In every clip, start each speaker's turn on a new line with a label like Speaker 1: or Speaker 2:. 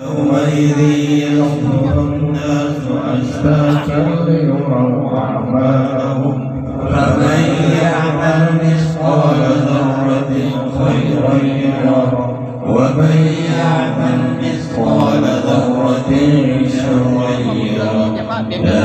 Speaker 1: يومئذ يصدر الناس أشتاتا ليروا أعمالهم فمن يعمل مثقال ذرة خيرا يره ومن يعمل مثقال ذرة شرا يره لا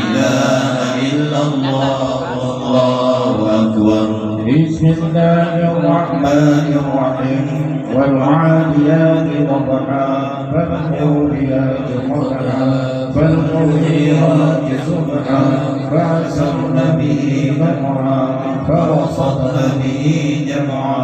Speaker 1: إله إلا الله والله أكبر. بسم الله الرحمن الرحيم والعاديات ضبحا فالموريات قدحا فالمغيرات صبحا فأسرن به نقعا فوسطن به جمعا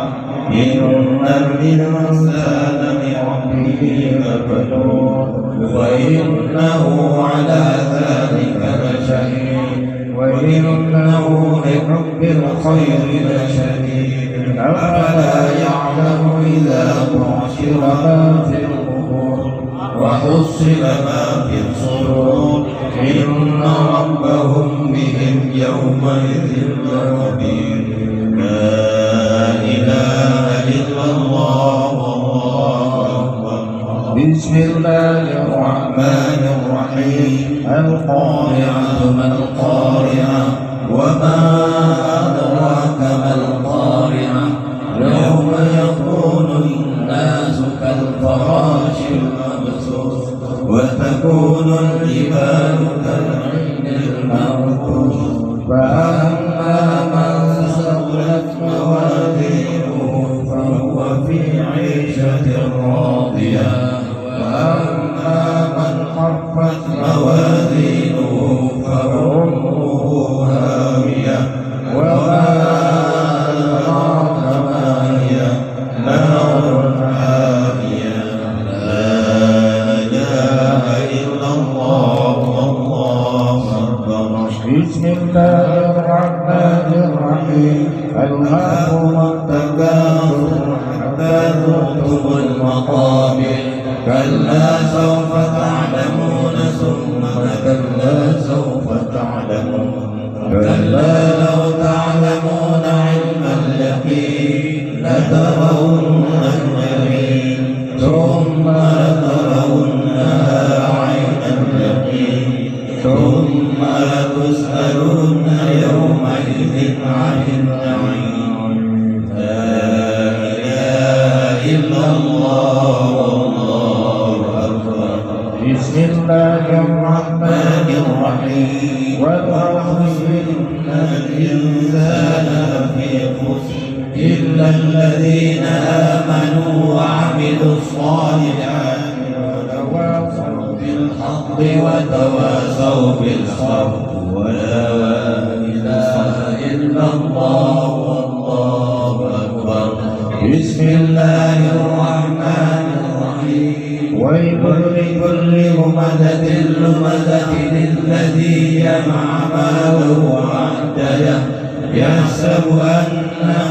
Speaker 1: إن الإنسان لربه لكنود وإنه على ذلك لشهيد وإنه لحب الخير لشديد أفلا يعلم إذا بعثر ما في القبور وحصل ما في الصدور إن ربهم بهم يومئذ لخبير. لا إله إلا الله والله أكبر. بسم الله الرحمن الرحيم القارعة ما القارعة وما أدراك ما القارعة يوم يكون الناس كالفراش المبثوث وتكون الجبال كالعهن المنفوش فأما من ثقلت موازينه فهو في عيشة راضية وأما من خفت موازينه فأمه هاوية وما أدراك ما هي نار حامية. لا إله إلا الله والله أكبر. بسم الله الرحمن الرحيم ألهاكم التكاثر حتى زرتم المقابر كلا سوف تعلمون ثم كلا سوف تعلمون كلا لو تعلمون علم اليقين لترون الجحيم ثم لترونها عين اليقين ثم لتسألن يومئذ عن النعيم. لا إله إلا الله والله أكبر. بسم الله الرحمن الرحيم والعصر إن الإنسان لفي خسر إلا الذين آمنوا وعملوا الصالحات وتواصوا بالحق وتواصوا بالصبر. ولا إله إلا الله والله أكبر. بسم الله الرحمن الرحيم ويل لكل همزة لمزة الذي جمع ماله وعدده يحسب أن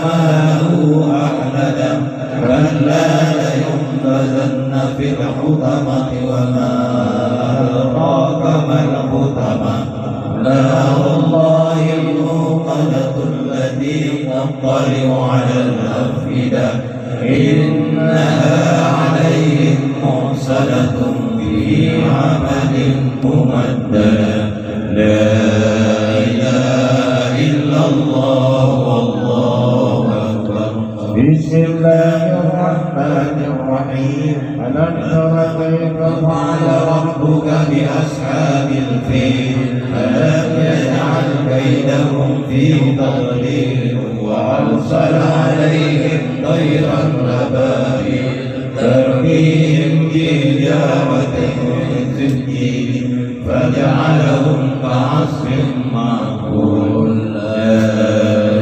Speaker 1: ماله أخلده كلا لينبذن في الحطمة وما أدراك ما الحطمة نار الله الموقدة التي تطلع على الأفئدة إنها عليهم مرسلة في عمل ممدد. لا إله إلا الله والله أكبر. بسم الله الرحمن الرحيم ألم تر كيف فعل ربك بأصحاب الفيل ألم يجعل كيدهم في تضليل وأرسل عليهم طيرا أبابيل ترميهم بحجارة من سجيل فجعلهم كعصف مأكول. لا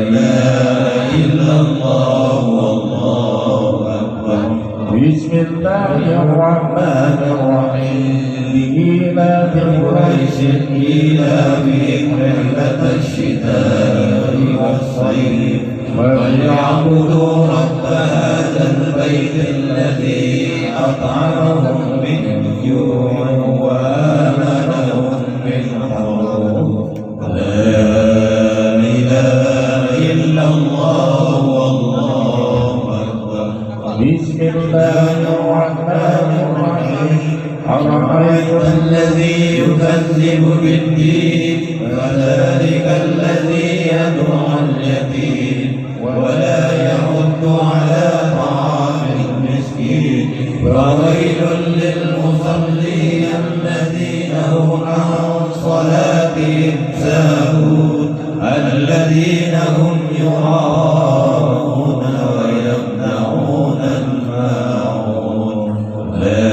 Speaker 1: إله إلا الله والله أكبر. بسم الله الرحمن الرحيم لإيلاف قريش إيلافهم رحلة الشتاء والصيف وليعبدوا رب هذا البيت الذي أطعمهم من جوع وآمنهم من خوف. لا إله إلا الله والله أكبر. بسم الله الرحمن الرحيم أرأيت الذي يكذب بالدين فذلك الذي يدعو اليتيم ولا يحض على طعام المسكين فويل للمصلين الذين هم عن صلاتهم ساهون الذين هم يراءون ويمنعون الماعون لا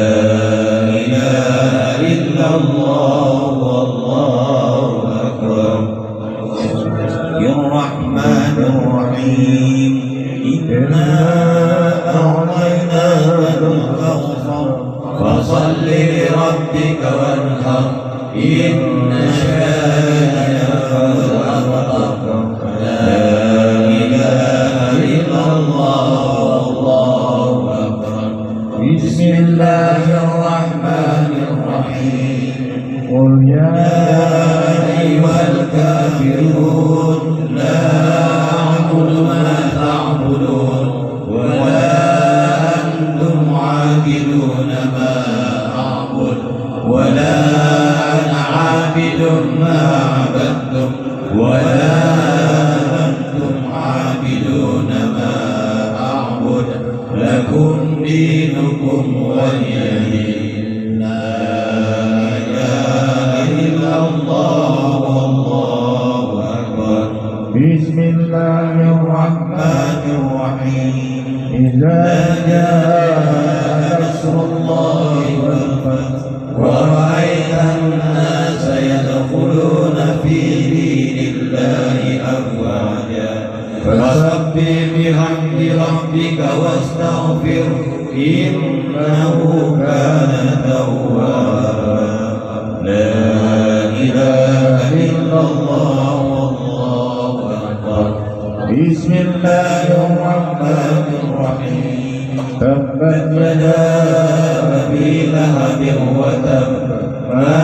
Speaker 1: إله إلا الله والله أكبر الرحمن الرحيم إنا أعطيناك الكوثر فصل لربك وانحر إن شانئك الأبتر لا إله إلا الله والله أكبر بسم الله الرحمن الرحيم قل يا أيها الكافرون لا أعبد ما تعبدون ولا أنتم عابدون ما أعبد ولا أنا عابد ما عبدتم ولا أنتم عابدون ما أعبد لكم دينكم ولي دين لا إله إلا الله والله أكبر بسم الله الرحمن الرحيم إذا جاء نصر الله والفتح ورأيت الناس يدخلون في دين الله أفواجا فسبح بحمد ربك واستغفر إنه كان توابا لا إله إلا الله والله أكبر بسم الله الرحمن الرحيم تبت يدا أبي لهب وتب ما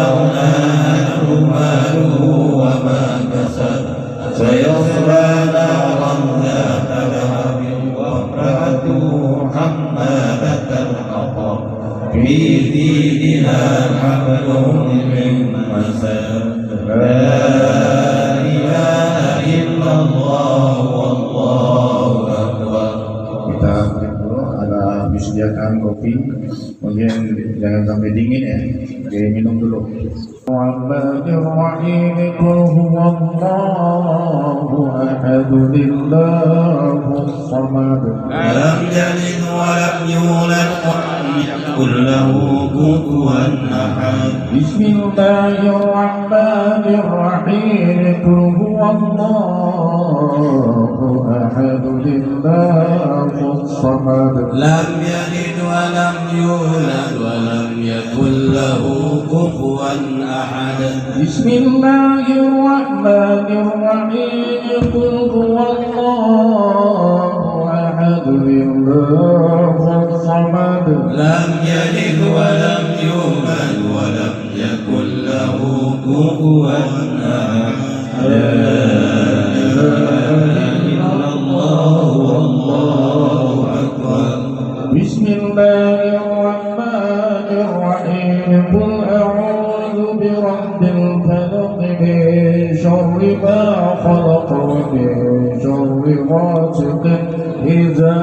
Speaker 1: أغنى عنه ماله وما كسب سيصلى نارا ذات لهب وامرأته حمالة الحطب في جيدها حبل من مسد لا إله إلا الله والله أكبر. Kita ada disediakan kopi, kemudian jangan sampai dingin ya, jadi minum dulu. Bismillahirrahmanirrahim. Qul huwallahu ahad, Allahus samad, lam yalid wa lam yulad wa lam yakul lahu kufuwan ahad. Bismillahirrahmanirrahim. Qul huwallahu ahad, Allahus samad, lam yalid wa lam yulad wa lam yakul lahu kufuwan ahad. Bismillahirrahmanirrahim. Qul huwallahu ahad, Allahus samad, lam yalid wa lam yulad wa lam yakul lahu kufuwan ahad. La ilaha illallah wallahu akbar. Bismillahirrahmanirrahim. Qul a'udzu birabbil falaq min syarri ma khalaq wa min syarri ghasiqin idza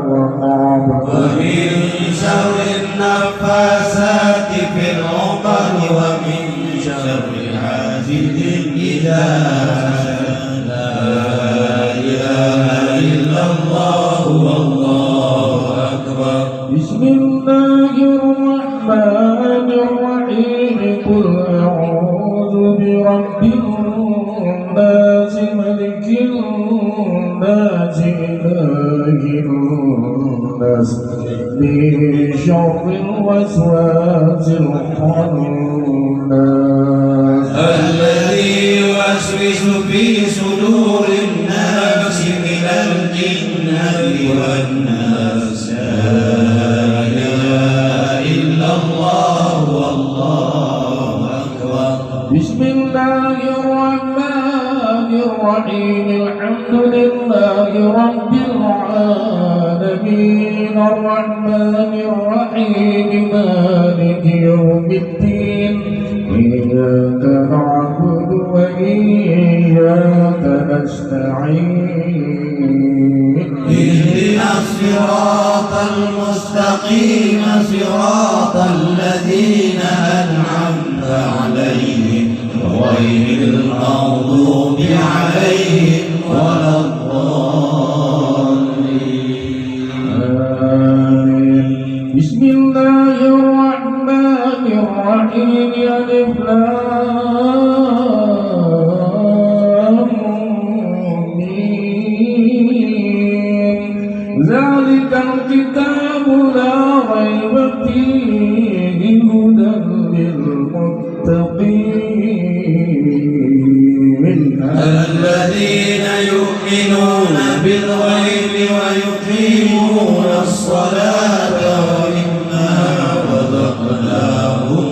Speaker 1: waqab wa min syarri an-naffasati fil 'uqad wa min syarri hasidin idza hasad. La ilaha illallah wallahu akbar. Bismillahirrahmanirrahim. Qul a'udzu birabbin nas, malikin nas, ilahin nas, min syarril waswasil khannas, alladhi yuwaswisu fi sudurin nas minal jinnati wan nas. Bismillahirrahmanirrahim. Alhamdulillahi rabbil alamin, arrahmanirrahim, maliki يوم الدين إياك نعبد وإياك نستعين
Speaker 2: اهدنا الصراط المستقيم صراط الذين أنعمت عليهم غير المغضوب عليهم ولا الضالين
Speaker 1: آمين. بسم الله الرحمن الرحيم ألف لام ميم ذلك الكتاب لا ريب فيه هدى للمتقين
Speaker 2: الذين يؤمنون بالغيب ويقيمون الصلاة ومما رزقناهم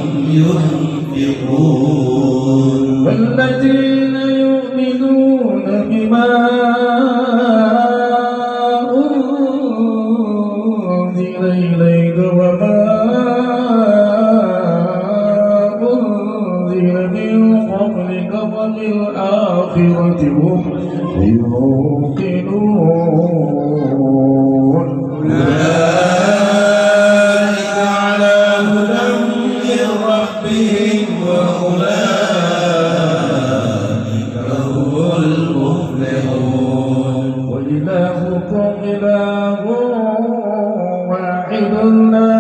Speaker 2: ينفقون
Speaker 1: والذين يؤمنون بما أنزل إليك وما أنزل من قبلك وبالآخرة هم يوقنون
Speaker 2: أولئك على هدى من ربهم وأولئك هم المفلحون
Speaker 1: وإلهكم إله واحد لا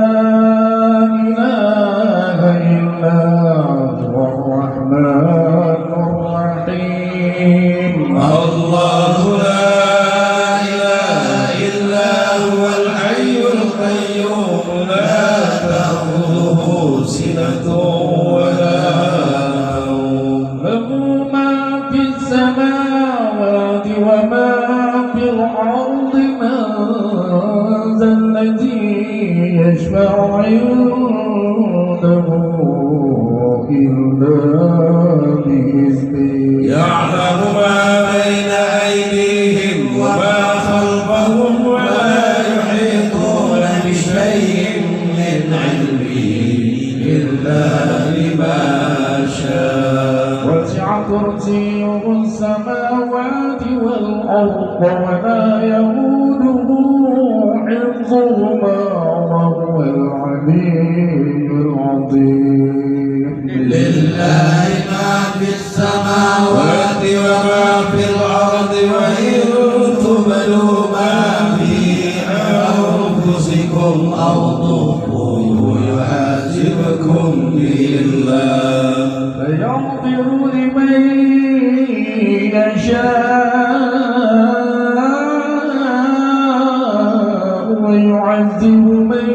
Speaker 1: إله إلا هو الرحمن الرحيم
Speaker 2: الله لا إله إلا هو الحي القيوم لا تأخذه سنة ولا نوم
Speaker 1: له ما في السماوات وما في الأرض من ذا الذي يشفع عنده إلا بإذنه
Speaker 2: يعلم ما بين أيديهم وما خلفهم ولا يحيطون بشيء من علمه إلا بما شاء
Speaker 1: وسع كرسيه السماوات والأرض ولا يئوده حفظهما وهو العلي العظيم
Speaker 2: لله ما في السماوات وما في الأرض وإن تبدوا ما في أنفسكم أو تخفوه يحاسبكم به الله
Speaker 1: فيغفر لمن يشاء ويعذب من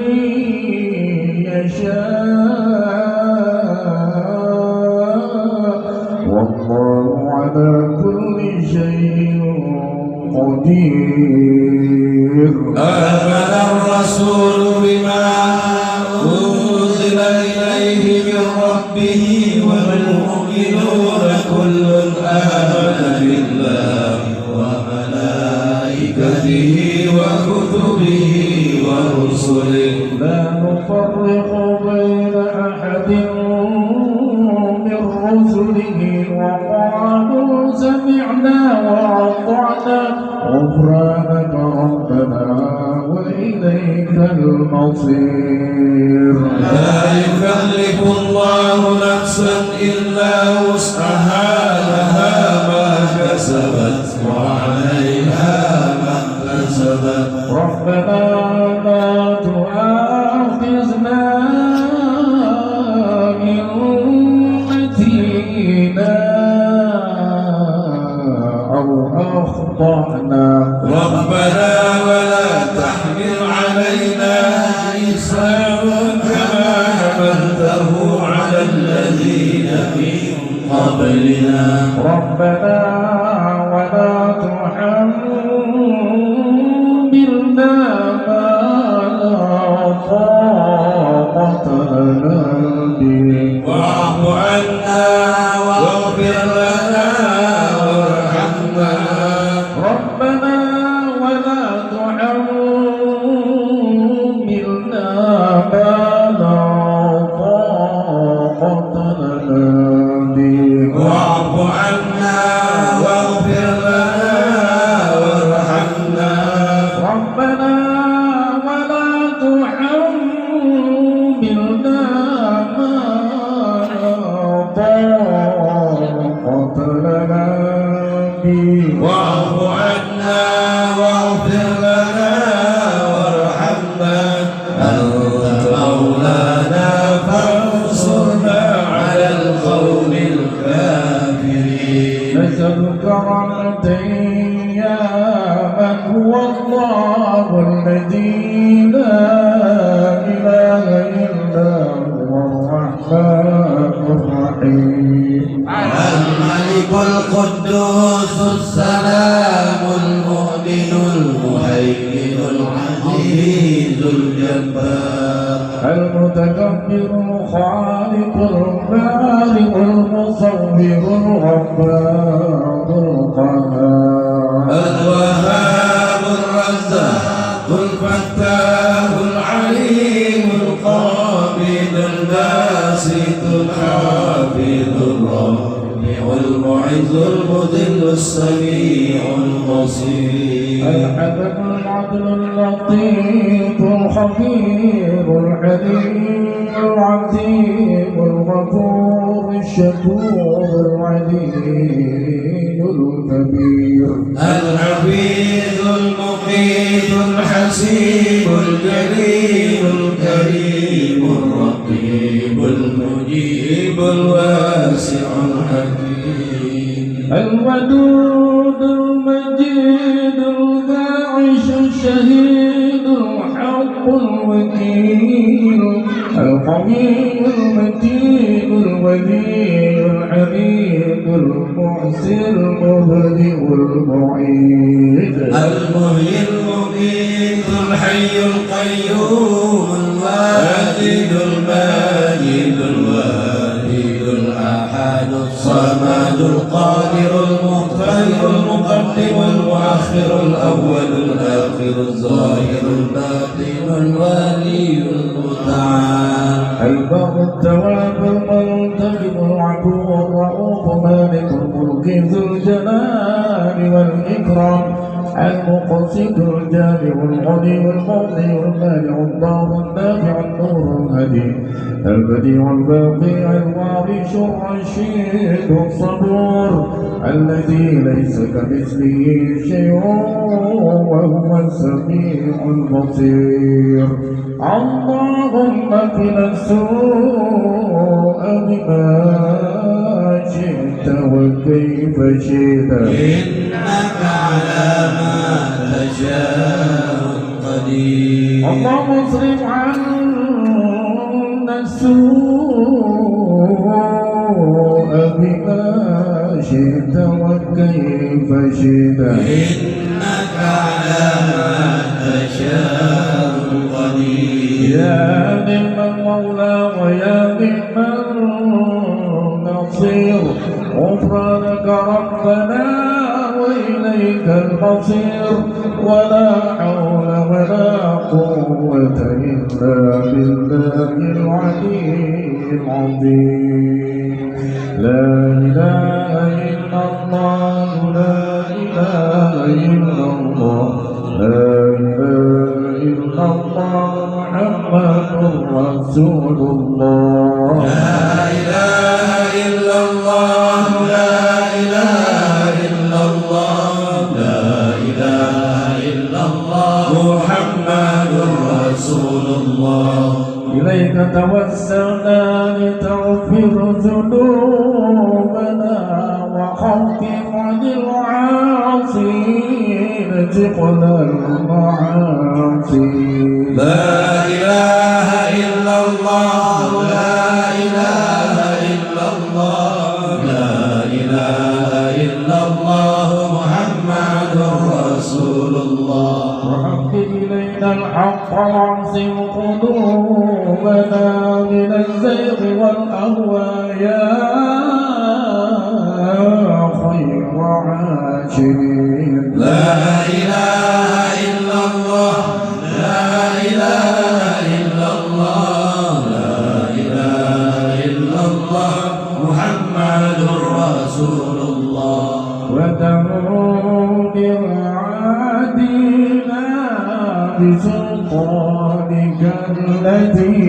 Speaker 1: يشاء والله على كل شيء قدير
Speaker 2: آمن الرسول بما أنزل إليه من ربه والمؤمنون كل آمن بالله وملائكته وكتبه ورسله
Speaker 1: لا نفرق بين أحد من رسله وقالوا سمعنا وأطعنا غفرانك ربنا وإليك المصير
Speaker 2: لا يكلف الله نفسا إلا وسعها لها ما كسبت وعليها ما اكتسبت
Speaker 1: ربنا لا تؤاخذنا إن نسينا أو أخطأنا
Speaker 2: ربنا ولا تحمل علينا إصرا كما حملته على الذين من قبلنا
Speaker 1: ربنا ولا تحملنا ما لا طاقة لنا به
Speaker 2: واعف عنا واغفر لنا وارحمنا
Speaker 1: ربنا ولا تحملنا ما لا طاقة الرحمتين يا من هو الله الذي لا إله إلا هو الرحمن الرحيم
Speaker 2: الملك القدوس السلام المؤمن المهيمن العزيز الجبار
Speaker 1: المتكبر الخالق البارئ المصور الغفار القهار
Speaker 2: الوهاب الرزاق الفتاح العليم القابض الباسط الحافظ الرافع المعز المذل السميع البصير
Speaker 1: الحكم العدل اللطيف الخبير العليم العظيم الغفور الشكور العلي الكبير
Speaker 2: الحفيظ المقيت الحسيب الجليل الكريم الرقيب المجيب الواسع الحكيم
Speaker 1: الودود المجيد الباعث الشهيد الحق الوكيل القوي المتين الولي الحميد المحسن المبدئ المعيد
Speaker 2: المحيي المميت الحي القيوم الواجد الماجد الواحد الأحد الصمد القادر المقتدر المقدم المؤخر الأول الآخر الظاهر الباطن الوالي المتعال
Speaker 1: البر التواب المنتقم العفو الرؤوف مالك الملك ذو الجلال والإكرام المقسط الجامع الغني المغني المانع الضار النافع النور الهدي البديع الباقي الوارث الرشيد الصبور الذي ليس كمثله شيء وهو السميع البصير اللهم قنا السوء بما شئت وكيف شئت
Speaker 2: إنك على ما تشاء قدير
Speaker 1: اللهم اصرف عنا السوء بما شئت وكيف شئت
Speaker 2: إنك على ما تشاء قدير
Speaker 1: يا نعم المولى ويا نعم النصير غفرانك ربنا وإليك المصير ولا حول ولا قوة إلا بالله العلي العظيم لا إله إلا الله لا إله إلا الله لا إله إلا الله محمد رسول الله
Speaker 2: لا إله إلا الله لا إله إلا الله لا إله إلا الله محمد رسول الله
Speaker 1: إليك توسلنا لتغفر ذنوبنا وخفف عن العاصين ثقل المعاصي
Speaker 2: لا إله إلا الله لا إله إلا الله لا إله إلا الله محمد رسول الله
Speaker 1: وحبب إلينا الحق واعصم قلوبنا من الزيغ والأهواء يا خير عاشرين
Speaker 2: لا إله إلا الله لا إله إلا الله لا إله إلا الله محمد رسول الله
Speaker 1: ودعوا لعادنا بسلطانك الذي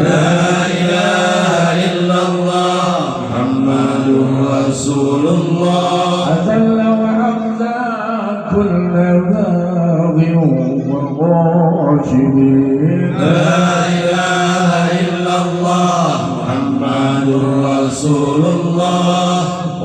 Speaker 2: لا إله إلا الله محمد رسول الله
Speaker 1: أذل وأخزى كل باغ وغاشم
Speaker 2: لا إله إلا الله محمد رسول الله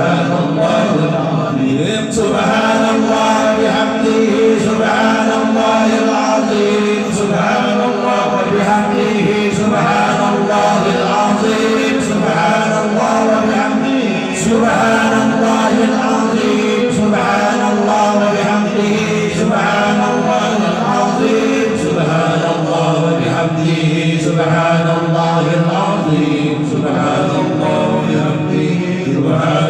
Speaker 2: سبحان الله العظيم سبحان الله بحمده سبحان الله العظيم سبحان الله وبحمده سبحان الله العظيم سبحان الله وبحمده سبحان الله العظيم سبحان الله وبحمده سبحان الله العظيم سبحان الله وبحمده سبحان الله العظيم سبحان الله وبحمده سبحان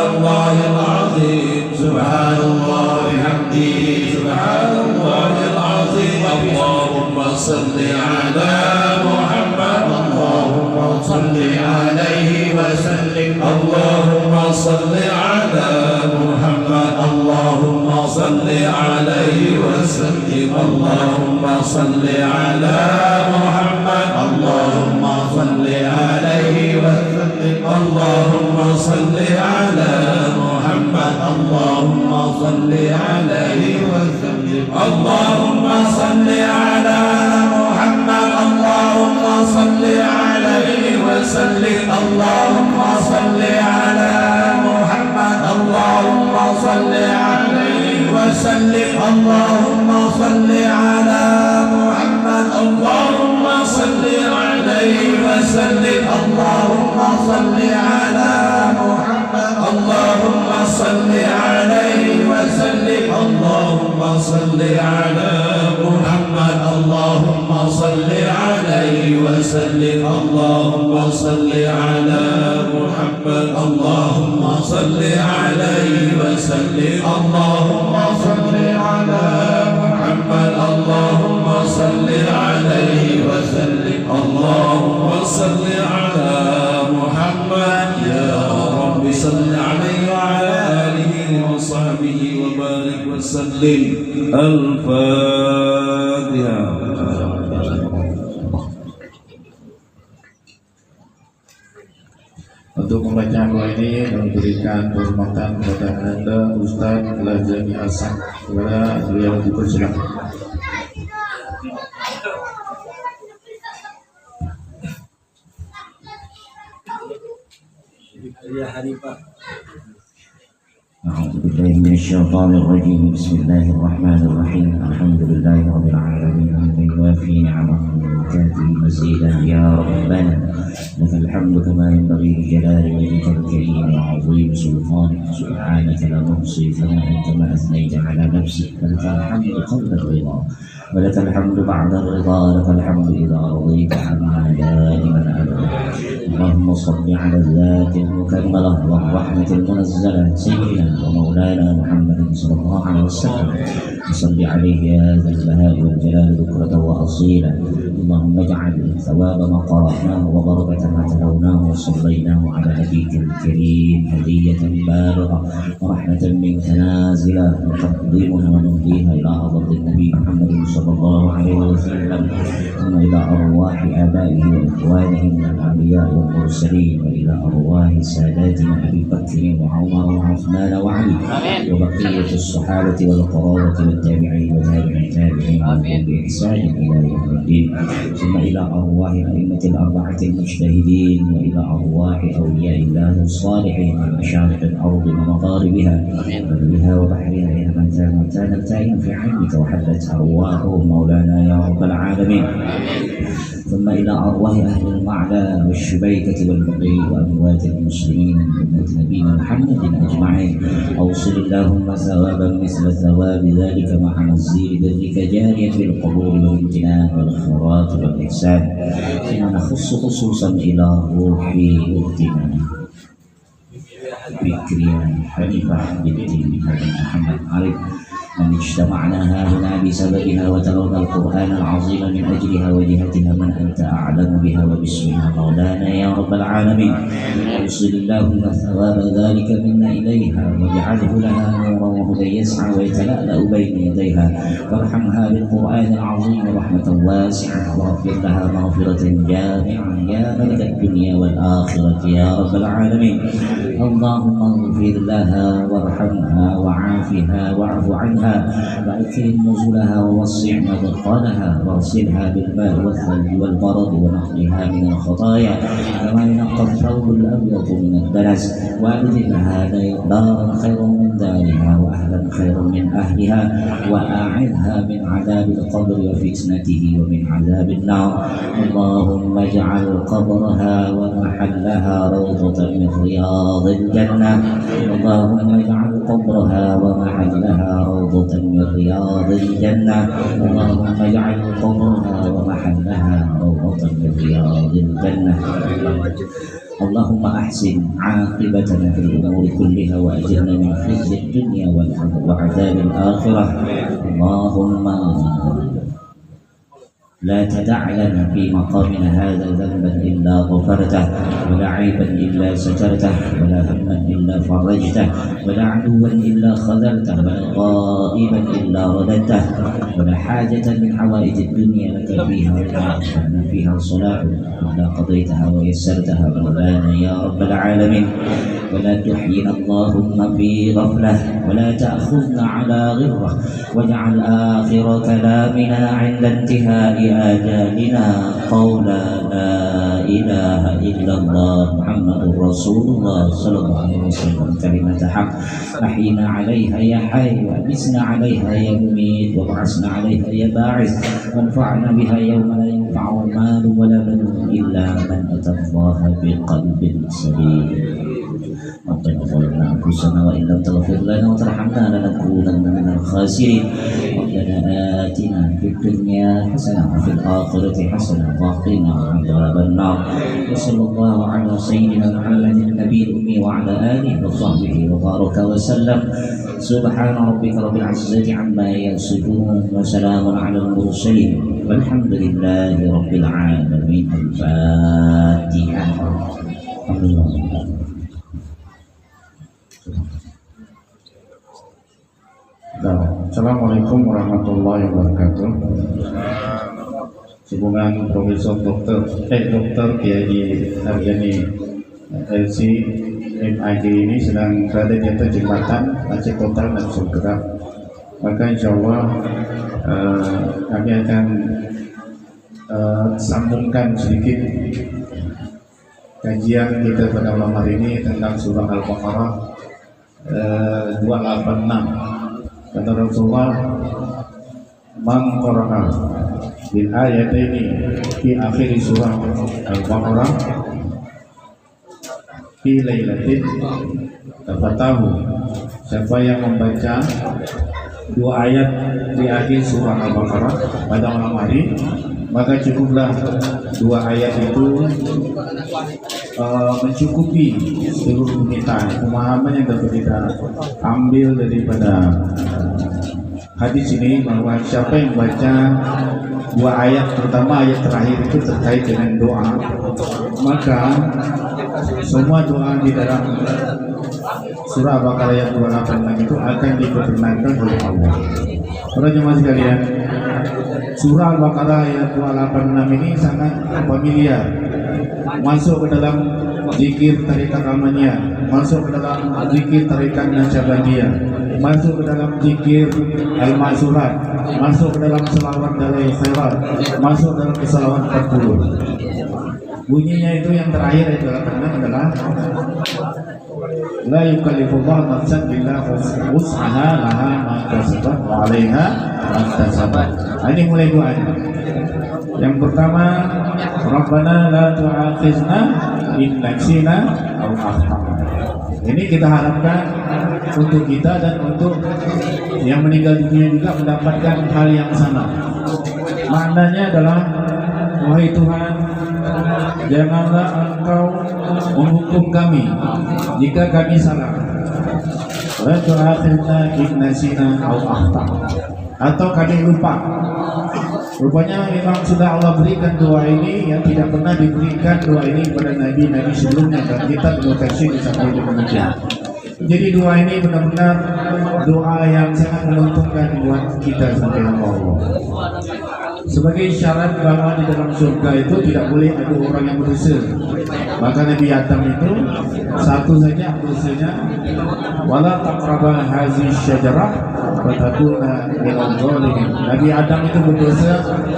Speaker 2: الله العظيم سبحان الله وبحمده سبحان الله العظيم سبحان الله وبحمده سبحان الله العظيم اللهم صل على محمد اللهم صل عليه وسلم اللهم صل على محمد اللهم صل عليه وسلم اللهم صل على محمد اللهم صل عليه وسلم اللهم صل على محمد اللهم صل عليه وسلم اللهم صل على محمد اللهم صل عليه وسلم اللهم صل على محمد اللهم صل عليه وسلم اللهم صل على محمد اللهم صل عليه وسلم اللهم صل على محمد اللهم صل عليه وسلم اللهم صل على محمد اللهم صل عليه وسلم اللهم صل على محمد اللهم صل عليه وسلم اللهم صل على محمد اللهم صل عليه وسلم اللهم صل على محمد يا رب صل عليه وعلى آله وصحبه وبارك وسلم الفاتحة.
Speaker 1: Untuk membaca doa ini memberikan kehormatan kepada Anda Ustaz Lajani Hasan. Kepada beliau dipersilakan.
Speaker 3: أعوذ بالله من الشيطان الرجيم بسم الله الرحمن الرحيم الحمد لله رب العالمين حمدا يوافي نعمه ويكافئ مزيدا يا ربنا لك الحمد كما ينبغي لجلال وجهك الكريم وعظيم سلطانك سبحانك لا نحصي ثناء كما أثنيت على نفسك فلك الحمد قبل الرضا ولك الحمد بعد الرضا لك الحمد إذا رضيت عنا دائما أبدا اللهم صل على الذات المكملة والرحمة المنزلة سيدنا ومولانا محمد صلى الله عليه وسلم وصل عليه يا ذا البهاء والجلال بكرة وأصيلا اللهم اجعل ثواب ما قرأناه وبركة ما تلوناه وصليناه على نبيك الكريم هدية بالغة ورحمة منك نازلة نقدمها ونهديها إلى حضرة النبي محمد صلى الله عليه وسلم ثم إلى أرواح آبائه وإخوانه من الأنبياء والمرسلين وإلى أرواح ساداتنا أبي بكر وعمر وعثمان وعلي وبقية الصحابة والقرابة والتابعين وتابع التابعين ومن بإحسان إلى يوم الدين ثم إلى أرواح الأئمة الأربعة المجتهدين وإلى أرواح أولياء الله الصالحين من مشارق الأرض ومغاربها وبرها وبحرها يا من كان التائم في علمك وحلت أرواحهم مولانا يا رب العالمين ثم إلى أرواح أهل المعلى والشبيكة والبقي وأموات المسلمين من أمة نبينا محمد أجمعين أوصل اللهم ثوابا مثل ثواب ذلك مع مزيد برك جاريا بالقبول والامتنان والخيرات والإحسان فيما نخص خصوصا إلى روح أختنا بكريا حنيفة بنت محمد عارف من اجتمعنا هنا بسببها وتلونا القرآن العظيم من أجلها وجهتها من أنت أعلم بها وباسمها مولانا يا رب العالمين أوصل اللهم ثواب ذلك منا إليها واجعله لها نورا وهدى يسعى ويتلألأ بين يديها وارحمها بالقرآن العظيم رحمة واسعة واغفر لها مغفرة جامعة يا ملك الدنيا والآخرة يا رب العالمين. اللهم اغفر لها وارحمها وعافها واعف عنها وأكرم نزلها ووسع مدخلها واغسلها بالماء والثلج والبرد ونقلها من الخطايا كما ينقى الثوب الأبيض من الدنس، وأبدلها دارا خيرا من دارها وأهلا خيرا من أهلها، وأعذها من عذاب القبر وفتنته ومن عذاب النار. اللهم اجعل قبرها ومحلها روضة من رياض الجنة. اللهم اجعل قبرها ومحلها روضة من رياض الجنة. اللهم اجعل قبرها ومحلها روضة من رياض الجنة. اللهم أحسن عاقبتنا في الأمور كلها وأجرنا من خزي الدنيا وعذاب الآخرة. اللهم لا تدع لنا في مقامنا هذا ذنبا إلا غفرته، ولا عيبا إلا سترته، ولا هما إلا فرجته، ولا عدوا إلا خذلته، ولا غائبا إلا رددته، ولا حاجة من حوائج الدنيا لك فيها صلاح إلا قضيتها ويسرتها مولانا يا رب العالمين. ولا تحيينا اللهم في غفلة، ولا تأخذنا على غرة، واجعل آخر كلامنا عند انتهاء آجالنا قولا لا إله إلا الله محمد رسول الله صلى الله عليه وسلم كلمة حق أحينا عليها يا حي، وأمسنا عليها يا مميت، وابعثنا عليها يا باعث، وانفعنا بها يوم لا ينفع مال ولا بنون إلا من أتى الله بقلب سليم. ربنا ظلمنا أنفسنا وإن لم تغفر لنا وترحمنا لنكونن من الخاسرين. ربنا آتنا في الدنيا حسنة وفي الآخرة حسنة وقنا عذاب النار. وصلى الله على سيدنا محمد النبي الأمي وعلى آله وصحبه وبارك وسلم. سبحان ربك رب العزة عما يصفون وسلام على المرسلين والحمد لله رب العالمين. الفاتحة.
Speaker 1: Assalamualaikum warahmatullahi wabarakatuh. Hubungan Profesor Dr. Kiai Arjani LC MIG ini sedang berada di atas jembatan Aceh Total dan Surgerak. Maka insya Allah kami akan sambungkan sedikit kajian kita pada malam hari ini tentang surah Al-Baqarah 286. Kata Rasulullah, man qara'a bil ayataini fi akhir surah Al-Baqarah fi lailatin, dapat tahu siapa yang membaca dua ayat di akhir surah Al-Baqarah pada malam hari, maka cukuplah dua ayat itu mencukupi seluruh pemahaman yang dapat kita ambil daripada hadis ini, bahwa siapa yang baca dua ayat, terutama ayat terakhir itu terkait dengan doa, maka semua doa di dalam surah Al-Baqarah ayat 286 itu akan diperkenankan oleh Allah. Para jemaah sekalian, surah Al-Baqarah ayat 286 ini sangat familiar, masuk ke dalam zikir tarikat Amaniyah, masuk ke dalam zikir tarikat Nasyabandiyah, masuk ke dalam zikir Al-Ma'surat, masuk ke dalam selawat dalai khairat, masuk dalam selawat 40. Bunyinya itu yang terakhir itu adalah la yukallifullahu nafsan illa wus'aha laha ma kasabat wa 'alaiha ma kasabat. Ini mulai doanya. Yang pertama, Rabbana la tu'akhizna in nasina aw akhtana. Ini kita harapkan untuk kita dan untuk yang meninggal dunia juga mendapatkan hal yang sama. Maknanya adalah, wahai Tuhan, janganlah Engkau menghukum kami jika kami salah. La tu'akhizna in nasina aw akhtana, atau kami lupa. Rupanya memang sudah Allah berikan doa ini yang tidak pernah diberikan doa ini kepada nabi-nabi sebelumnya, dan kita berkasih sampai demikian. Jadi doa ini benar-benar doa yang sangat menguntungkan buat kita sampai Allah. Sebagai syarat bahwa di dalam surga itu tidak boleh ada orang yang berdosa. Maka Nabi Adam itu satu saja dosanya, wala taqraba hazihi syajarah fatakuna minadh dhalimin. Nabi Adam itu berdosa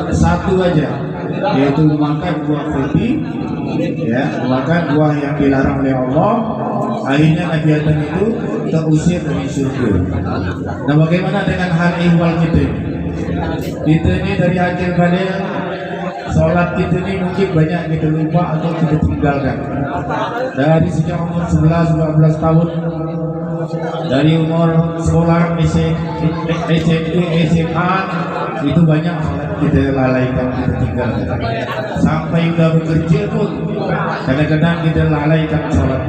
Speaker 1: satu aja, yaitu memakan buah fruity, ya, memakan buah yang dilarang oleh Allah. Akhirnya Nabi Adam itu terusir dari surga. Nah, bagaimana dengan hal ihwal kita? Kita ini dari akhir pada sholat kita ini mungkin banyak kita lupa atau kita tinggalkan. Dari sejak umur 11-12 tahun, dari umur sekolah SMP, SMA, itu banyak sholat kita lalaikan, kita tinggalkan. Sampai udah bekerja pun kadang-kadang kita lalaikan sholat.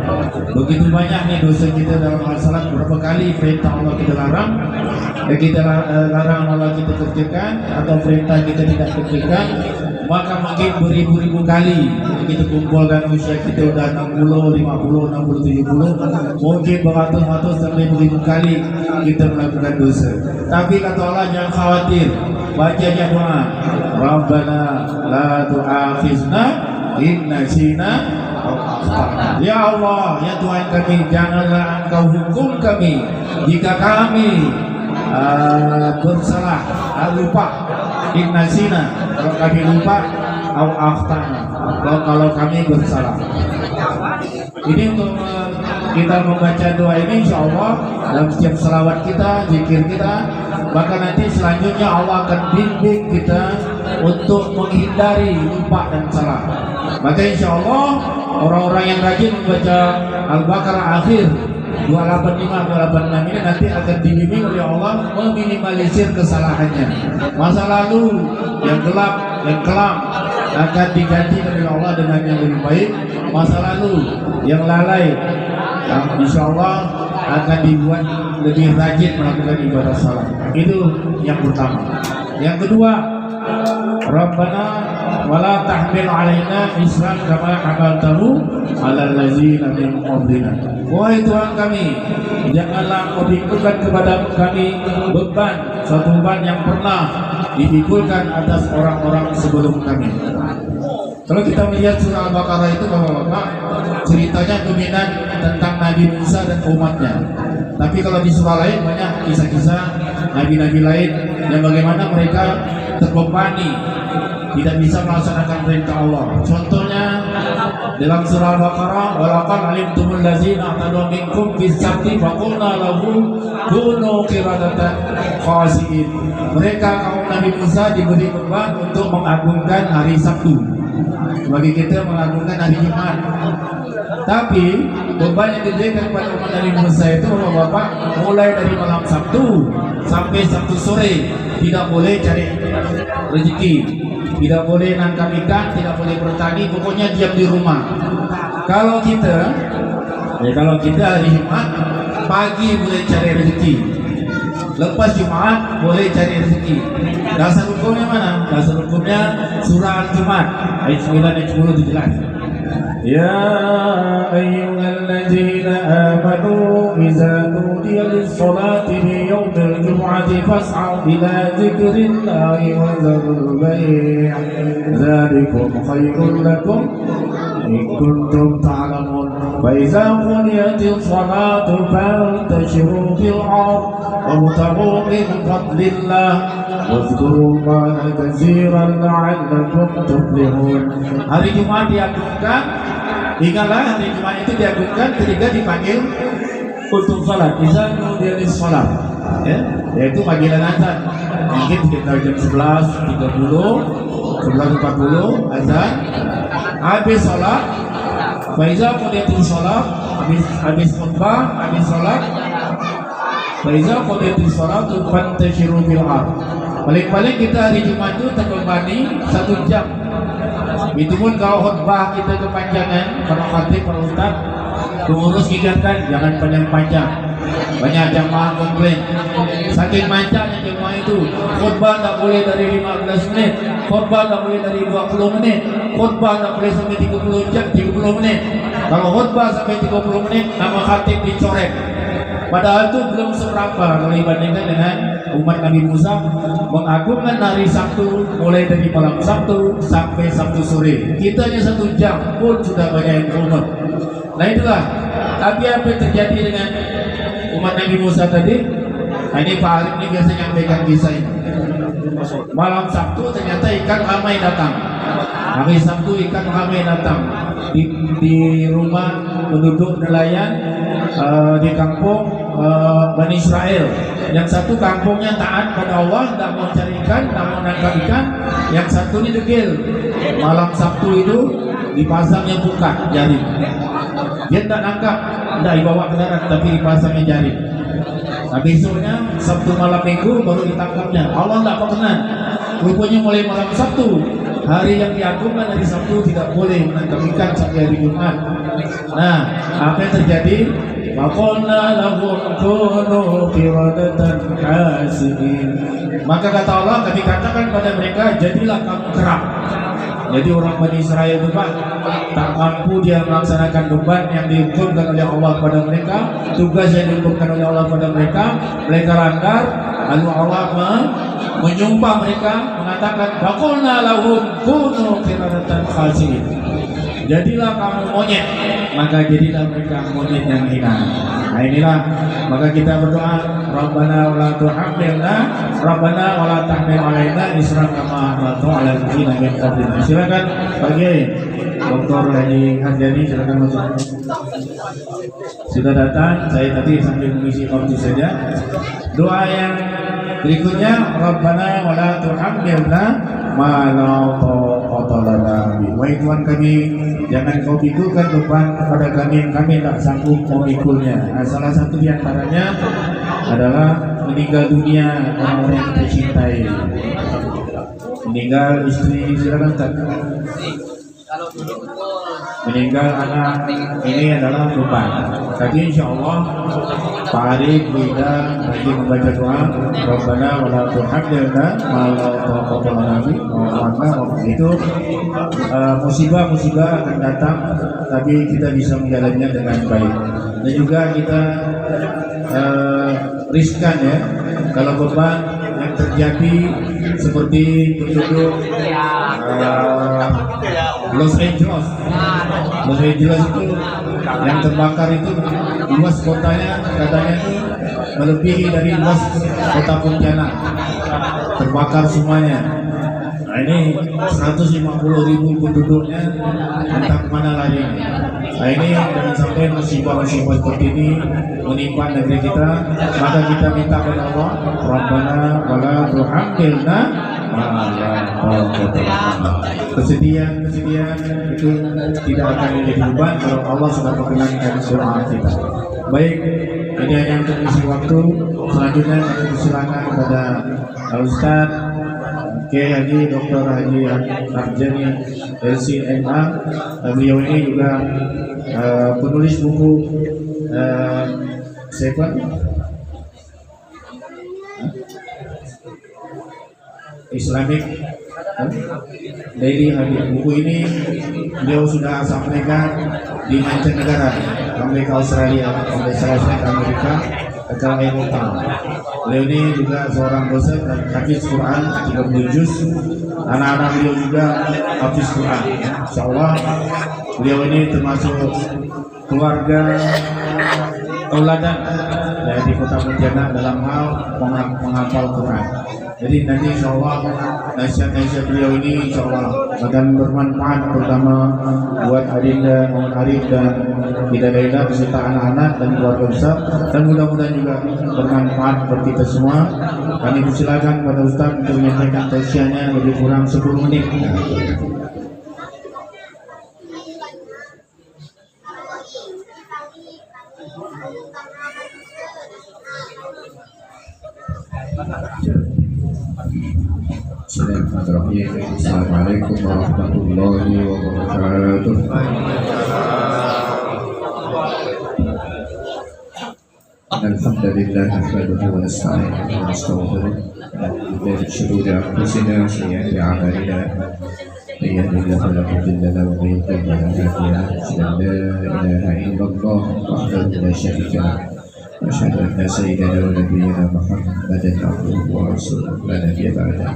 Speaker 1: Begitu banyak nih dosa kita dalam masalah. Berapa kali perintah Allah kita larang, kita larang Allah kita kerjakan, atau perintah kita tidak kerjakan, maka mungkin beribu-ribu kali kita kumpulkan usia kita udah 60, 50, 60, 70, mungkin beratus-ratus sampai beribu kali kita melakukan dosa. Tapi kata Allah, jangan khawatir, baca aja doa, Rabbana la tu'akhizna in nasina aw akhtana. Ya Allah, ya Tuhan kami, janganlah Engkau hukum kami jika kami bersalah, lupa, innasina, kalau kami lupa, au akhtana, kalau kami bersalah. Ini untuk kita membaca doa ini, insya Allah dalam setiap selawat kita, zikir kita, maka nanti selanjutnya Allah akan bimbing kita untuk menghindari lupa dan salah. Maka insya Allah orang-orang yang rajin membaca Al-Baqarah akhir 285-286 ini nanti akan dibimbing oleh Allah meminimalisir kesalahannya. Masa lalu yang gelap, yang kelam akan diganti oleh Allah dengan yang lebih baik. Masa lalu yang lalai, insya Allah akan dibuat lebih rajin melakukan ibadah salat. Itu yang pertama. Yang kedua, Rabbana wala tahmil alaina isran kama hamaltahu alal ladzina min qablina. Wahai Tuhan kami, janganlah Kau pikulkan kepada kami beban, suatu beban yang pernah dipikulkan atas orang-orang sebelum kami. Kalau kita melihat surah Al-Baqarah itu, Bapak-bapak, ceritanya dominan tentang Nabi Musa dan umatnya. Tapi kalau di surah lain banyak kisah-kisah nabi-nabi lain yang bagaimana mereka terbebani, tidak bisa melaksanakan perintah Allah. Contohnya dalam surah Al-Baqarah, walaqad alimtumul ladzina atadu minkum fis sabti faqulna lahum kunu qiradatan khasi'in. Mereka kaum Nabi Musa diberi beban untuk mengagungkan hari Sabtu, bagi kita mengagungkan hari Jumat. Tapi beban yang diberikan kepada umat Nabi Musa itu, Bapak, mulai dari malam Sabtu sampai Sabtu sore tidak boleh cari rezeki, tidak boleh nangkap ikan, tidak boleh bertani, pokoknya diam di rumah. Kalau kita hari Jumat pagi boleh cari rezeki, lepas Jumat boleh cari rezeki. Dasar hukumnya mana? Dasar hukumnya surah Al-Jumat ayat 9 dan 10 itu jelas. Ya ayyuhalladzina amanu idza nudiya lis-salati min yaumil jum'ati fas'au ila dzikrillahi wa dzarul bai'. Dzalikum khairul lakum in kuntum ta'lamun. Fa idza qudiyatis salatu fantashiru fil ardh wabtaghu min fadlillah wadhkurullaha katsiran la'allakum tuflihun. Hari Jumat diagungkan, ingatlah hari Jumat itu diagungkan ketika dipanggil untuk salat, izan nudiyalis salat, ya, yaitu panggilan azan. Mungkin sekitar jam 11.30, 11.40 azan. Habis salat, faiza qudiyatis salat, habis khutbah, habis salat, faiza qudiyatis salat fantashiru fil ardh. Paling-paling kita hari Jumat itu terbebani 1 jam. Itu pun kalau khutbah kita kepanjangan, para khatib, para ustaz, pengurus ingatkan jangan panjang-panjang. Banyak jamaah komplain, saking panjangnya jamaah itu. Khutbah tak boleh dari 15 menit, khutbah tak boleh dari 20 menit, khutbah tak boleh sampai 30 menit. Kalau khutbah sampai 30 menit, nama khatib dicoret. Padahal itu belum seberapa kalau dibandingkan dengan umat Nabi Musa mengagungkan hari Sabtu mulai dari malam Sabtu sampai Sabtu sore. Kita hanya 1 jam pun sudah banyak yang umat. Nah itulah. Tapi apa yang terjadi dengan umat Nabi Musa tadi? Nah, ini Pak Arif ini biasa nyampaikan kisah ini. Malam Sabtu ternyata ikan ramai datang. Hari Sabtu ikan ramai datang di rumah penduduk nelayan di kampung Bani Israel. Yang satu kampungnya taat pada Allah, tidak mau cari ikan, tidak mau nangkap ikan. Yang satu ini degil. Malam Sabtu itu dipasangnya buka jaring. Dia tidak nangkap, tidak dibawa ke darat, tapi dipasangnya jaring. Nah besoknya Sabtu malam Minggu baru ditangkapnya. Allah tidak berkenan. Rupanya mulai malam Sabtu, hari yang diagungkan dari Sabtu, tidak boleh menangkap ikan sampai hari Jumat. Nah, apa yang terjadi? Faqulna lahum kunu qiradatan khasi'in. Maka kata Allah, kami katakan pada mereka, jadilah kamu kerang. Jadi orang Bani Israel itu Pak, tak mampu dia melaksanakan beban yang dihukumkan oleh Allah pada mereka, tugas yang dihukumkan oleh Allah pada mereka, mereka langgar, lalu Allah menyumpah mereka, mengatakan faqulna lahum kunu qiradatan khasi'in. Jadilah kamu monyet, maka jadilah mereka monyet yang hina. Nah inilah, maka kita berdoa, Rabbana wa la tuhammilna, Rabbana wa la tahmil alaina isran kama hamaltu 'alal ladzina min qablina. Silakan Pak Kiai, Dr. Haji Harjani, silakan masuk. Sudah datang, saya tadi sambil mengisi waktu saja. Doa yang berikutnya, Rabbana wa la tuhammilna ma la taqata lana bihi. Wahai Tuhan kami, jangan kau pikulkan beban kepada kami yang kami tak sanggup memikulnya. Nah, salah satu di antaranya adalah meninggal dunia orang-orang yang kita cintai. Meninggal istri, silakan tak. Meninggal anak, ini adalah beban. Tadi insya Allah Pak Arif Wida lagi membaca doa Rabbana wa la tuhammilna ma la taqata lana bihi. Itu musibah-musibah akan datang, tapi kita bisa menjalannya dengan baik. Dan juga kita riskan ya, kalau beban yang terjadi seperti penduduk Los Angeles itu yang terbakar itu luas kotanya katanya itu melebihi dari luas kota Pontianak, terbakar semuanya. Nah ini 150.000 penduduknya, entah kemana lagi. Nah ini jangan sampai musibah-musibah seperti ini menimpa negeri kita. Maka kita minta kepada Allah, Rabbana wa la tuhammilna ma la taqata lana. Kesedihan itu tidak akan menjadi beban kalau Allah sudah perkenankan doa kita. Baik, ini hanya untuk mengisi waktu. Selanjutnya kami persilakan kepada Ustaz Kiai Haji Dr. Haji Harjani LCMA. Beliau ini juga penulis buku Islamic Daily Hadith. Buku ini beliau sudah sampaikan di mancanegara, sampai ke Australia, sampai ke Amerika, ke Eropa. Beliau ini juga seorang dosen dan hafiz Quran 30 juz. Anak-anak beliau juga hafiz Quran. Insyaallah beliau ini termasuk keluarga tauladan di Kota Pontianak dalam hal menghafal Quran. Jadi nanti insyaallah nasihat-nasihat beliau ini insyaallah akan bermanfaat, terutama buat Adinda Muhammad Arif dan Ida beserta anak-anak dan keluarga besar, dan mudah-mudahan juga bermanfaat buat kita semua. Kami persilakan pada Ustaz untuk menyampaikan tausiahnya lebih kurang 10 menit.
Speaker 4: Bismillahirrahmanirrahim. Assalamualaikum warahmatullahi wabarakatuh. Alhamdulillah nahmaduhu wa nasta'inuhu wa nastaghfiruh min shururi anfusina wa sayyi'ati a'malina. Man yahdihillahu fala mudilla lahu wa man yudlil fala hadiya lahu. Asyhadu an la ilaha illallah wahdahu la syarika lahu أشهد أن سيدنا ونبينا محمدا عبده ورسوله لا نبي بعده.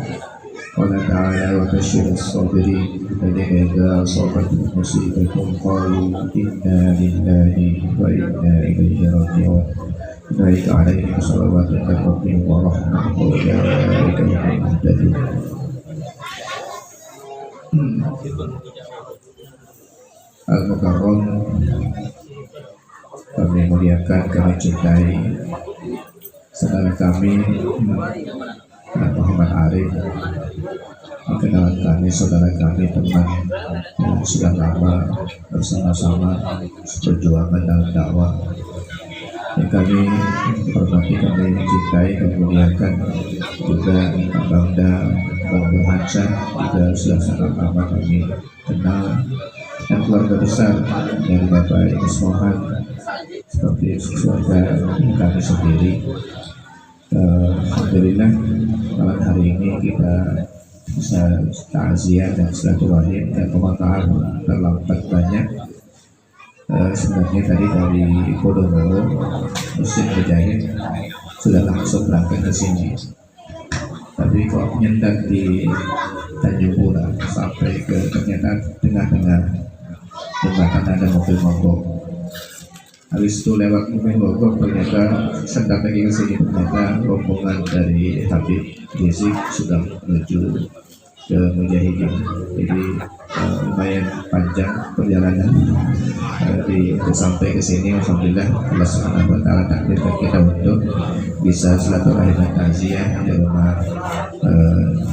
Speaker 4: قال تعالى وبشر الصابرين الذين إذا أصابتهم مصيبة قالوا إنا لله وإنا إليه راجعون أولئك عليهم صلوات من ربهم ورحمة وأولئك هم المهتدون. Al-Mukarram, kami muliakan, kami cintai saudara kami Muhammad Arif, kenalan kami, saudara kami, teman yang sudah lama bersama-sama perjuangan dalam dakwah. Yang kami hormati, kami cintai, kami muliakan juga Bangda Bang Hansa, juga sudah sangat lama kami kenal, dan keluarga besar dari Bapak Inis Mohan seperti keluarga kami sendiri. Alhamdulillah malam hari ini kita bisa takziah dan silaturahim dan pemataan terlambat banyak. Sebenarnya tadi dari Podomoro Muslim Mujahid sudah langsung berangkat ke sini, tapi kok nyendat di Tanjung Pura sampai ke ternyata tengah-tengah jembatan ada mobil mogok. Habis itu lewat mobil mogok ternyata sendat lagi ke sini, ternyata rombongan dari Habib Rizik sudah menuju ke Mujahidin. Jadi lumayan panjang perjalanan sampai ke sini. Alhamdulillah Allah Subhanahu wa taala takdirkan kita untuk bisa silaturahim dan takziah di rumah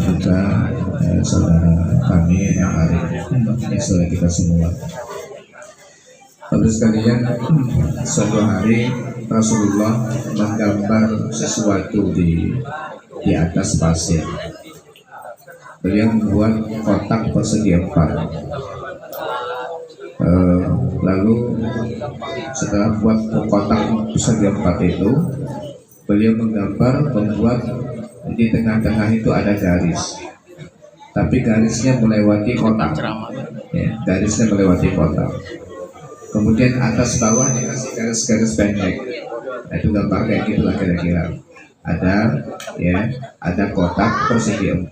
Speaker 4: juga saudara kami yang Arif, saudara kita semua. Lalu sekalian, suatu hari Rasulullah menggambar sesuatu di atas pasir. Beliau membuat kotak persegi 4. Lalu setelah buat kotak persegi 4 itu, beliau membuat di tengah-tengah itu ada garis, tapi garisnya melewati kotak. Ya, garisnya melewati kotak. Kemudian atas bawah dikasih garis-garis pendek. Nah, itu gambar kayak gitulah kira-kira. Ada kotak persegi 4.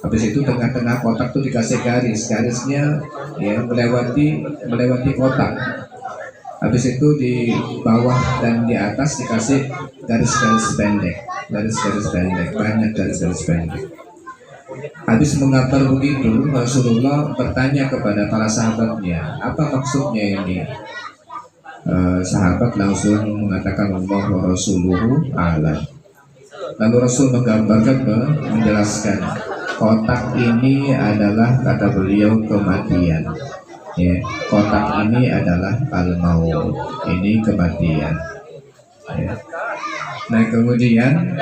Speaker 4: Habis itu tengah-tengah kotak tuh dikasih garisnya ya melewati kotak. Habis itu di bawah dan di atas dikasih garis-garis pendek, banyak garis-garis pendek. Habis menggambar begitu, Rasulullah bertanya kepada para sahabatnya, apa maksudnya ini? Sahabat langsung mengatakan Allah wa Rasuluhu a'lam. Lalu Rasul menggambarkan, menjelaskan, kotak ini adalah, kata beliau, kematian. Ya, kotak ini adalah al-maut, ini kematian. Ya. Nah kemudian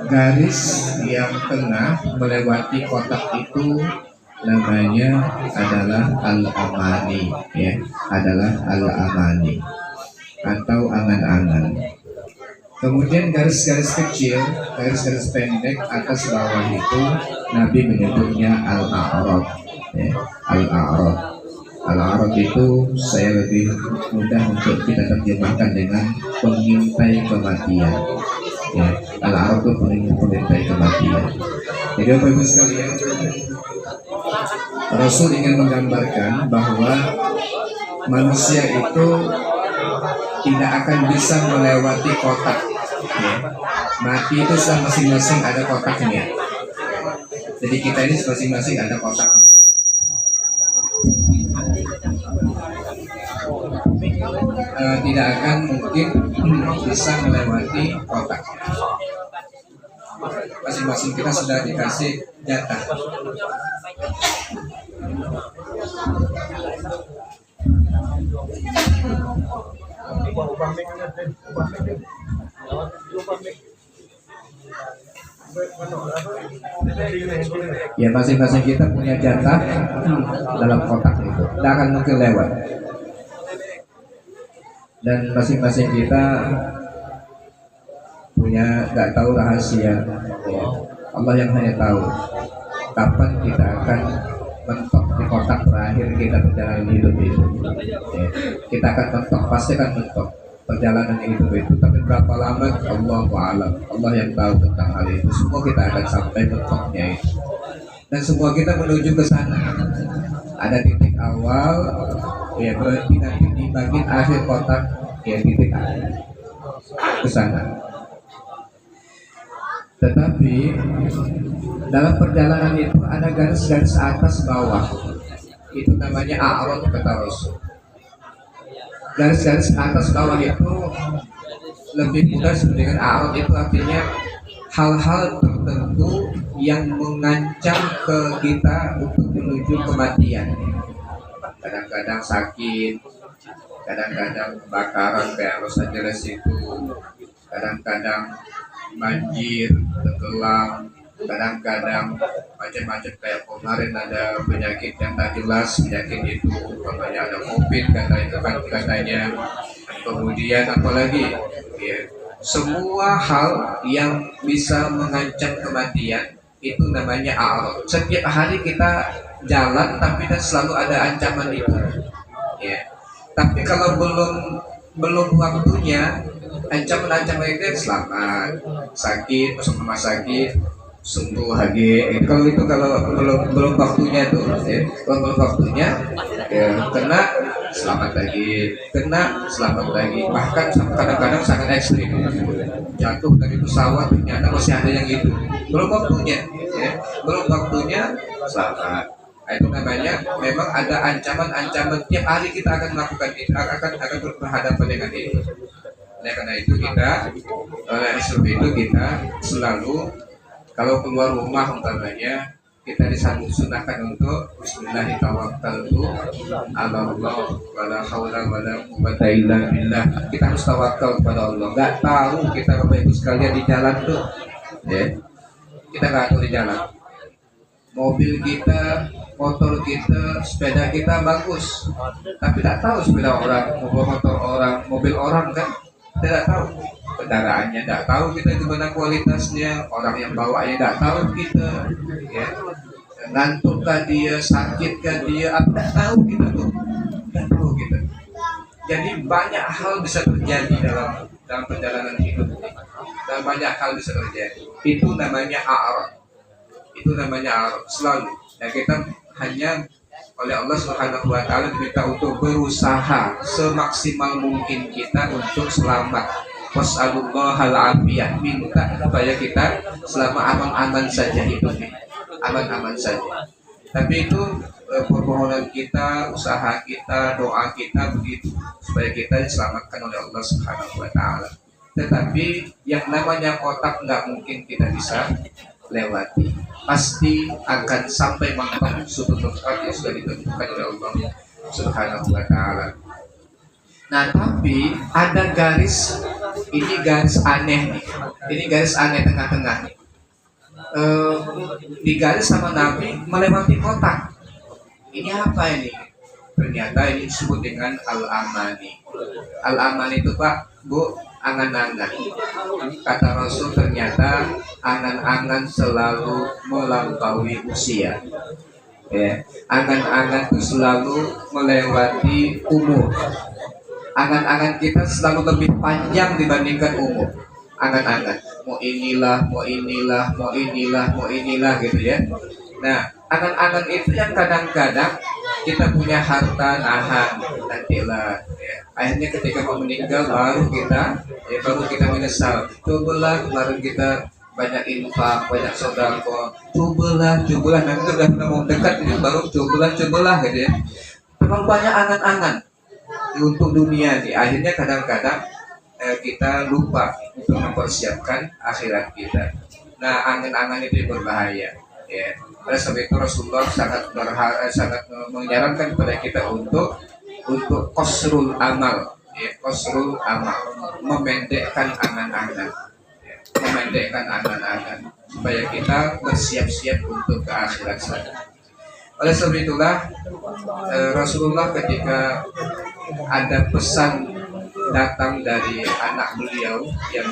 Speaker 4: garis yang tengah melewati kotak itu namanya adalah al-amani, ya, adalah al-amani atau angan-angan. Kemudian garis-garis kecil, garis-garis pendek atas bawah itu Nabi menyebutnya al-a'rad, ya, al-a'rad. Al-a'rad itu saya lebih mudah untuk kita terjemahkan dengan pengintai kematian. Ya, al-a'rad itu pengintai kematian. Jadi Bapak Ibu sekalian, Rasul ingin menggambarkan bahwa manusia itu tidak akan bisa melewati kotak. Ya. Mati itu masing-masing ada kotaknya. Jadi kita ini masing-masing ada kotak. Tidak akan mungkin bisa melewati kotak. Masing-masing kita sudah dikasih jatah. Ya, masing-masing kita punya jatah dalam kotak itu. Tidak akan mungkin lewat. Dan masing-masing kita punya, nggak tahu rahasia, ya. Allah yang hanya tahu kapan kita akan mentok di kotak terakhir kita perjalanan hidup itu. Ya. Kita akan mentok, pasti akan mentok. perjalanan itu, tapi berapa lama Allah alam, Allah yang tahu tentang hal itu. Semua kita akan sampai mentoknya itu, dan semua kita menuju ke sana. Ada titik awal, ya berarti nanti di bagian akhir kotak, ya titik akhir ke sana. Tetapi dalam perjalanan itu ada garis-garis atas bawah, itu namanya a'rad kata Rasul. Garis-garis atas bawah itu lebih mudah dengan a'rad, itu artinya hal-hal tertentu yang mengancam ke kita untuk menuju kematian. Kadang-kadang sakit, kadang-kadang kebakaran kayak Los Angeles itu, kadang-kadang banjir, tenggelam, kadang-kadang macam-macam kayak kemarin ada penyakit yang tak jelas, penyakit itu namanya ada COVID katanya. Kemudian apalagi ya, semua hal yang bisa mengancam kematian itu namanya a'rad. Setiap hari kita jalan tapi dan selalu ada ancaman itu. Ya. Tapi kalau belum waktunya, ancaman-ancaman itu selamat, sakit, masuk rumah sakit, sembuh lagi. Kalau belum waktunya tuh, ya. Kalau belum waktunya, ya, kena selamat lagi, kena selamat lagi. Bahkan kadang-kadang sangat ekstrim, jatuh dari pesawat ternyata masih ada yang itu. Belum waktunya, ya. Belum waktunya selamat. Nah, itu namanya memang ada ancaman-ancaman tiap hari kita akan melakukan itu, akan berhadapan dengan itu. Oleh karena itu kita selalu kalau keluar rumah umpamanya kita disunahkan untuk bismillahirrahmanirrahim, Allah wala haula wala quwwata illa billah. Kita harus tawakal kepada Allah. Enggak tahu kita Bapak Ibu sekalian di jalan tuh, ya. Kita enggak tahu di jalan. Mobil kita, motor kita, sepeda kita bagus, tapi tidak tahu sepeda orang, motor orang, mobil orang kan, tidak tahu kendaraannya, tidak tahu kita gimana kualitasnya, orang yang bawanya tidak tahu kita, ya, ngantuk kah dia, sakit kah dia, apa tidak tahu kita tuh, tidak tahu kita. Jadi banyak hal bisa terjadi dalam perjalanan hidup ini, dan banyak hal bisa terjadi. Itu namanya a'rad. Itu namanya selalu. Ya, kita hanya oleh Allah Subhanahu wa taala diminta untuk berusaha semaksimal mungkin kita untuk selamat. Was'alullahal afiyah, minta supaya kita selama aman-aman saja hidupnya. Aman-aman saja. Tapi itu permohonan kita, usaha kita, doa kita begitu supaya kita diselamatkan oleh Allah Subhanahu wa taala. Tetapi yang namanya kotak nggak mungkin kita bisa lewati, pasti akan sampai mentok suatu tempat yang sudah ditentukan oleh Allah Subhanahu wa taala. Nah, tapi ada garis, ini garis aneh nih. Ini garis aneh tengah-tengah nih. Di garis sama Nabi melewati kotak. Ini apa ini? Ternyata ini disebut dengan al-amani. Al-amani itu Pak, Bu, angan-angan. Kata Rasul, ternyata angan-angan selalu melampaui usia. Ya, angan-angan itu selalu melewati umur. Angan-angan kita selalu lebih panjang dibandingkan umur. Angan-angan, mau inilah, mau inilah, mau inilah, mau inilah gitu ya. Nah, angan-angan itu yang kadang-kadang kita punya harta nahan nantilah. Ya. Akhirnya ketika mau meninggal baru kita menyesal. Cobalah kemarin kita banyak infak, banyak sedekah. Cobalah nanti udah mau dekat ini baru cobalah gitu ya. Terlalu banyak angan-angan untuk dunia nih. Akhirnya kadang-kadang kita lupa untuk mempersiapkan akhirat kita. Nah, angan-angan itu berbahaya. Ya. Oleh sebab itu Rasulullah sangat menyarankan kepada kita untuk qasrul amal, ya, qasrul amal, memendekkan angan-angan, ya, memendekkan angan-angan supaya kita bersiap-siap untuk ke akhirat sana. Oleh sebab itulah Rasulullah ketika ada pesan datang dari anak beliau yang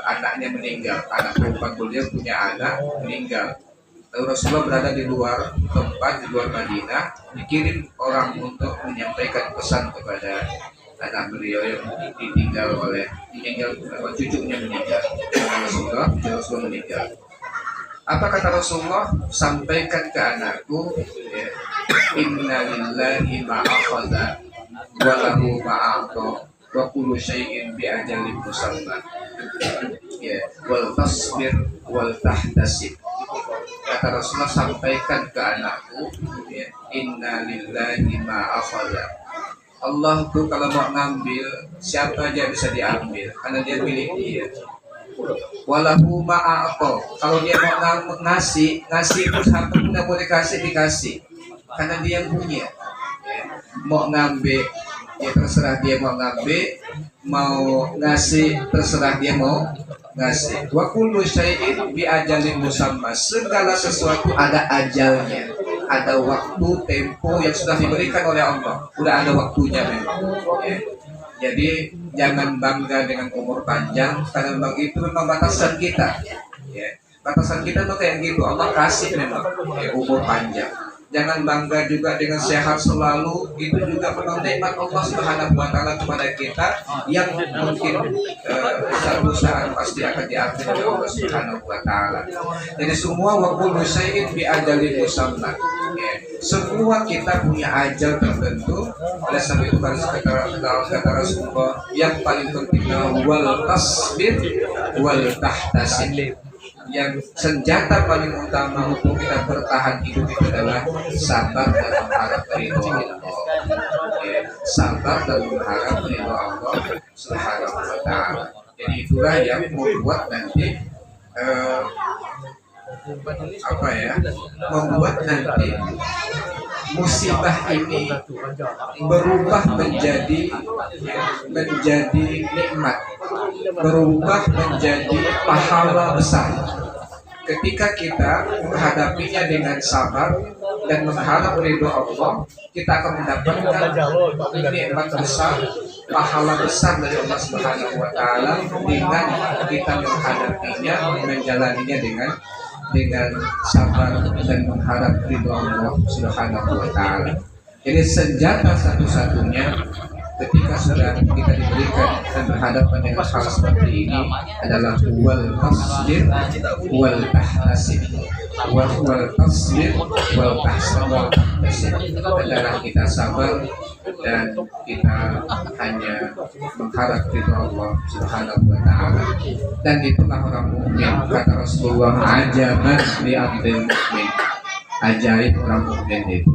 Speaker 4: anaknya meninggal, anak perempuan beliau punya anak meninggal. Lalu Rasulullah berada di luar tempat, di luar Madinah, dikirim orang untuk menyampaikan pesan kepada anak beliau yang ditinggal cucunya meninggal. Rasulullah meninggal. Apa kata Rasulullah? Sampaikan ke anakku, ya, inna lillahi ma'akhadha wa lahu ma'ata wa kullu syai'in bi ajalin musamma, ya, wal tasbir wal tahtasib. Kata Rasulullah, sampaikan ke anakku, ya, inna lillahi ma'akhadha. Allah tuh kalau mau ngambil, siapa aja bisa diambil karena dia milik dia. Walahu ma'ato, kalau dia mau ngasih terus harta pun boleh dikasih karena dia yang punya. Mau ngambil ya terserah dia mau ngambil, mau ngasih terserah dia mau ngasih. Wa kullu syai'in bi ajalin musamma, segala sesuatu ada ajalnya, ada waktu tempo yang sudah diberikan oleh Allah, udah ada waktunya memang, ya. Jadi jangan bangga dengan umur panjang karena memang itu memang batasan kita, ya. Batasan kita tuh kayak gitu, Allah kasih memang, ya, umur panjang. Jangan bangga juga dengan sehat selalu, itu juga memang nikmat Allah Subhanahu wa taala kepada kita yang mungkin suatu saat pasti akan diambil oleh Allah Subhanahu wa taala. Jadi semua wa kullu syai'in bi ajalin musamma. Semua kita punya ajal tertentu. Oleh sebab itu kata Rasulullah, yang paling penting wal tasbir wal tahtasib. Yang senjata paling utama untuk kita bertahan hidup itu adalah sabar dan mengharap ridho Allah. Sabar dan mengharap ridho Allah Subhanahu wa taala. Jadi itulah yang membuat nanti membuat nanti musibah ini berubah menjadi nikmat, berubah menjadi pahala besar. Ketika kita menghadapinya dengan sabar dan mengharap ridho Allah, kita akan mendapatkan nikmat besar, pahala besar dari Allah Subhanahu wa taala dengan kita menghadapinya, menjalaninya dengan sabar dan mengharap ridho Allah Subhanahu wa taala. Jadi senjata satu-satunya ketika sudah kita diberikan dan berhadapan dengan hal seperti ini adalah wal tasbir wal tahtasib. Wal tasbir wal tahtasib adalah kita sabar dan kita hanya mengharap ridho Allah Subhanahu wa taala. Dan itulah orang mukmin, kata Rasulullah, ajaban li abdil mukmin. Ajaib orang mukmin itu.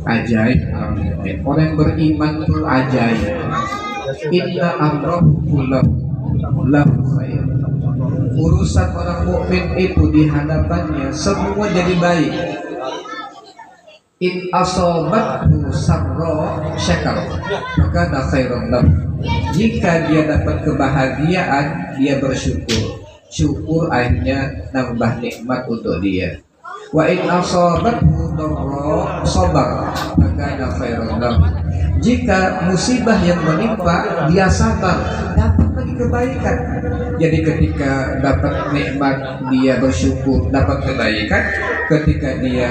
Speaker 4: Ajaib orang mukmin. Orang yang beriman itu ajaib. Inna amrahu lahu khair. Urusan orang mukmin itu di hadapannya semua jadi baik. In asobathu sarra syakar, maka dah khairun lahu. Jika dia dapat kebahagiaan, dia bersyukur. Syukur akhirnya nambah nikmat untuk dia. Wa in asobathu darra sabar, maka dah khairun lahu. Jika musibah yang menimpa, dia sabar, dapat lagi kebaikan. Jadi ketika dapat nikmat dia bersyukur, dapat kebaikan. Ketika dia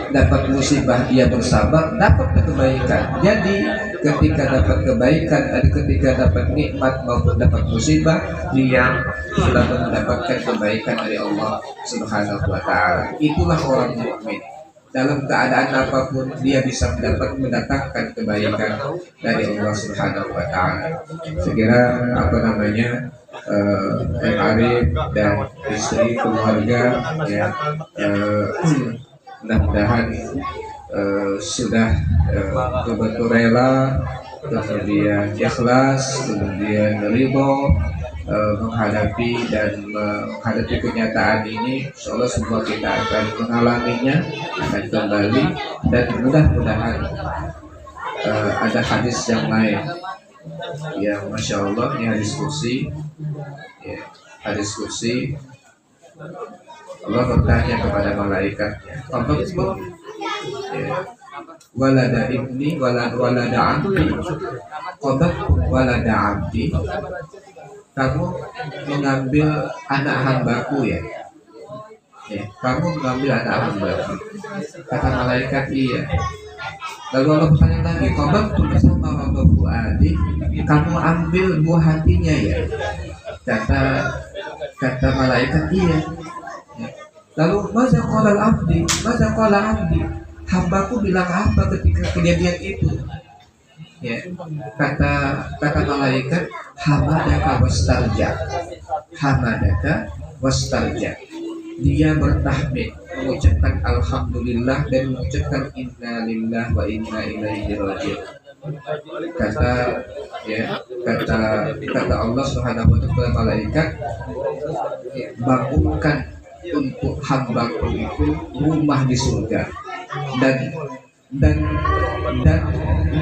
Speaker 4: dapat musibah dia bersabar, dapat kebaikan. Jadi ketika dapat kebaikan dan ketika dapat nikmat maupun dapat musibah, dia sudah mendapatkan kebaikan dari Allah Subhanahu wa taala. Itulah orang mukmin. Dalam keadaan apapun dia bisa mendatangkan kebaikan dari Allah Subhanahu wa taala. Sekira Arif dan istri keluarga, ya, mudah-mudahan sudah betul rela, kemudian ikhlas, kemudian ridho menghadapi kenyataan ini. Insyaallah semua kita akan mengalaminya, akan kembali, dan mudah-mudahan ada hadis yang lain yang Masya Allah, ini hadis kursi, ya, hadis kursi. Allah bertanya kepada malaikatnya, "Qabaqtum walada ibni walada abdi, qabaqtum walada abdi." Kamu mengambil anak hambaku, ya? Kamu mengambil anak hambaku. Kata malaikat, iya. Lalu Allah bertanya lagi, "Qabat tulisan marabu adik, kamu ambil buah hatinya ya?" Kata malaikat, "Iya." Lalu maza qala abdi, hambaku bilang apa ketika kejadian itu? Ya, kata malaikat, hamadaka wastarja. Dia bertahmid, mengucapkan alhamdulillah dan mengucapkan inna lillahi wa inna ilaihi raji'un. Kata Allah Subhanahu wa taala malaikat, bangunkan untuk hambaku itu rumah di surga dan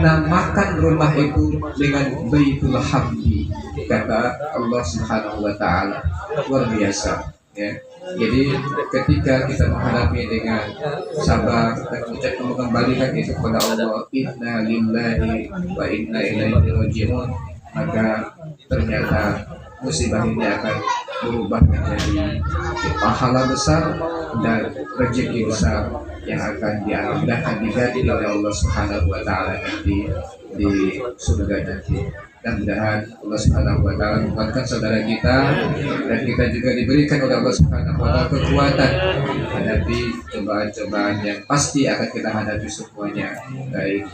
Speaker 4: namakan rumah itu dengan Baitul Hamdi, kata Allah Subhanahu wa taala. Luar biasa ya. Jadi ketika kita menghadapi dengan sabar dan mengembalikan itu kepada Allah, inna lillahi wa inna ilaihi raji'un, maka ternyata musibah ini akan berubah menjadi pahala besar dan rezeki besar yang akan diganti oleh Allah Subhanahu wa taala nanti di surga nanti. Dan mudah-mudahan Allah Subhanahu wa taala menguatkan saudara kita dan kita juga diberikan oleh Allah Subhanahu wa taala kekuatan menghadapi cobaan-cobaan yang pasti akan kita hadapi semuanya. Baik,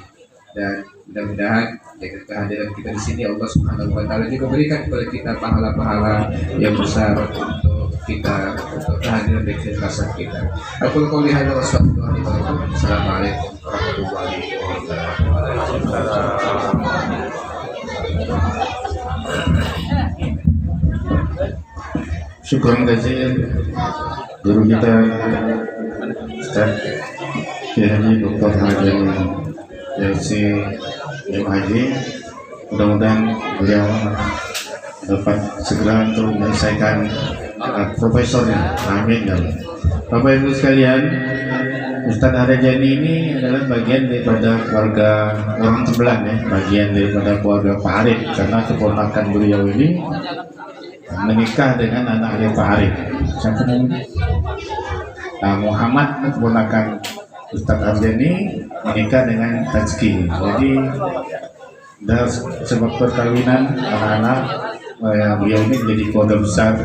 Speaker 4: dan mudah-mudahan dengan kehadiran kita di sini Allah Subhanahu wa taala juga berikan kepada kita pahala-pahala yang besar untuk kita, untuk kehadiran dan keikhlasan kita. Aku qouli hadza wa sallallahu alaihi wasallam. Assalamualaikum warahmatullahi wabarakatuh.
Speaker 1: Syukran jazil guru kita Ustaz Kiai Haji Dr. Haji Yasi Haji. Mudah-mudahan beliau dapat segera untuk menyelesaikan profesornya. Amin ya Allah. Bapak Ibu sekalian, Ustadz Harajani ini adalah bagian daripada keluarga orang Tembelan ya, bagian daripada keluarga Pak Arif, karena keponakan beliau ini menikah dengan anaknya Pak Arif. Siapa namanya? Muhammad, keponakan Ustadz Harajani, menikah dengan Tajki. Jadi dari sebab perkawinan anak-anak beliau ini menjadi keluarga besar,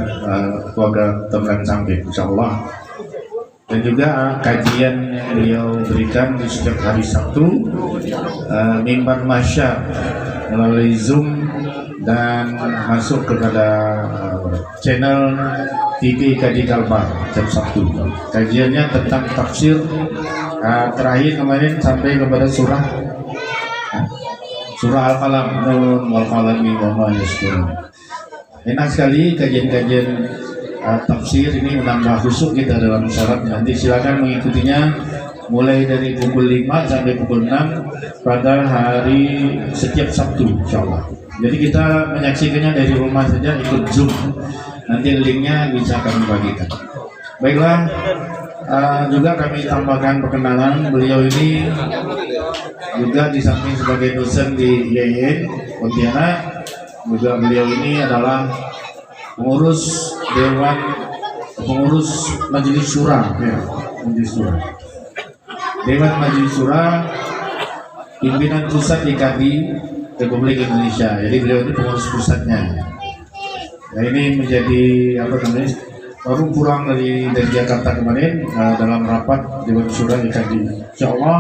Speaker 1: keluarga Tembelan Sampit, insyaallah. Dan juga kajian yang beliau berikan di setiap hari Sabtu, mimbar masyar melalui Zoom dan masuk kepada channel TV Kaji Kalbar jam Sabtu. Kajiannya tentang tafsir terakhir kemarin sampai kepada surah Al-Qalam, Nun wal qalami wa ma yasturun. Enak sekali kajian-kajian tafsir ini menambah khusyuk kita dalam sholat. Nanti silakan mengikutinya mulai dari pukul 5 sampai pukul 6 pada hari setiap Sabtu insyaallah. Jadi kita menyaksikannya dari rumah saja, ikut Zoom. Nanti linknya bisa kami bagikan. Baiklah, juga kami tambahkan perkenalan beliau ini juga di samping sebagai dosen di IAIN Pontianak, juga beliau ini adalah pengurus Majelis Syura, ya, Majelis Syura. Dewan Majelis Syura, pimpinan pusat IKB Republik Indonesia. Jadi beliau itu pengurus pusatnya. Nah, ini menjadi baru pulang dari Jakarta kemarin dalam rapat Dewan Syura IKB. Insyaallah